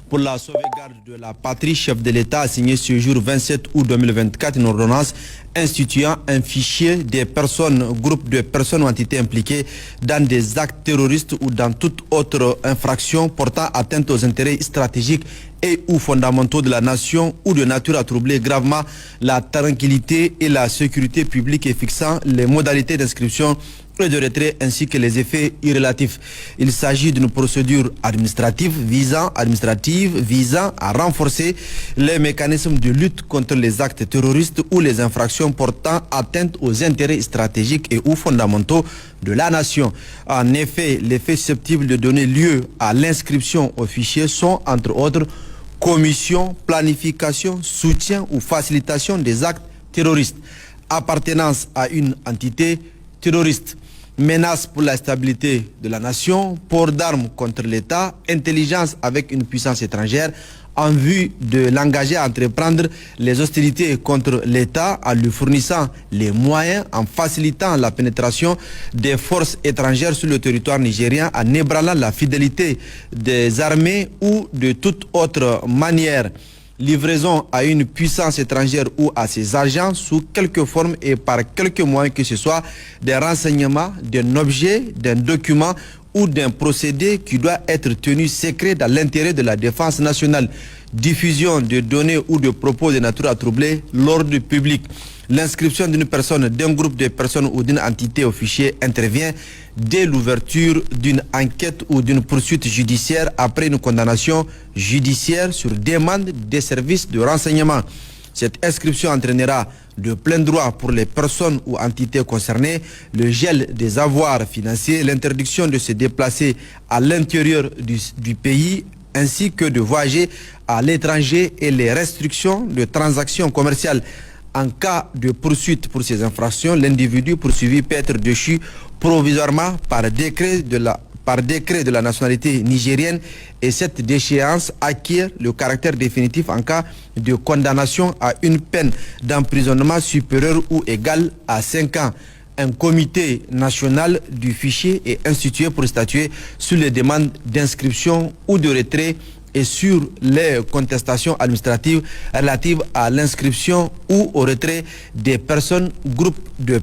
pour la sauvegarde de la patrie, chef de l'État a signé ce jour 27 août 2024 une ordonnance instituant un fichier des personnes, groupes de personnes ou entités impliquées dans des actes terroristes ou dans toute autre infraction portant atteinte aux intérêts stratégiques et ou fondamentaux de la nation ou de nature à troubler gravement la tranquillité et la sécurité publique et fixant les modalités d'inscription et de retrait ainsi que les effets irrélatifs. Il s'agit d'une procédure administrative visant à renforcer les mécanismes de lutte contre les actes terroristes ou les infractions portant atteinte aux intérêts stratégiques et ou fondamentaux de la nation. En effet, les faits susceptibles de donner lieu à l'inscription au fichier sont, entre autres, commission, planification, soutien ou facilitation des actes terroristes, appartenance à une entité terroriste, menace pour la stabilité de la nation, port d'armes contre l'État, intelligence avec une puissance étrangère en vue de l'engager à entreprendre les hostilités contre l'État en lui fournissant les moyens, en facilitant la pénétration des forces étrangères sur le territoire nigérien, en ébranlant la fidélité des armées ou de toute autre manière. Livraison à une puissance étrangère ou à ses agents sous quelque forme et par quelque moyen que ce soit des renseignements, d'un objet, d'un document ou d'un procédé qui doit être tenu secret dans l'intérêt de la défense nationale. Diffusion de données ou de propos de nature à troubler l'ordre public. L'inscription d'une personne, d'un groupe de personnes ou d'une entité au fichier intervient dès l'ouverture d'une enquête ou d'une poursuite judiciaire après une condamnation judiciaire sur demande des services de renseignement. Cette inscription entraînera de plein droit pour les personnes ou entités concernées le gel des avoirs financiers, l'interdiction de se déplacer à l'intérieur du pays ainsi que de voyager à l'étranger et les restrictions de transactions commerciales. En cas de poursuite pour ces infractions, l'individu poursuivi peut être déchu provisoirement par décret de la nationalité nigérienne et cette déchéance acquiert le caractère définitif en cas de condamnation à une peine d'emprisonnement supérieure ou égale à 5 ans. Un comité national du fichier est institué pour statuer sur les demandes d'inscription ou de retrait et sur les contestations administratives relatives à l'inscription ou au retrait des personnes, groupes de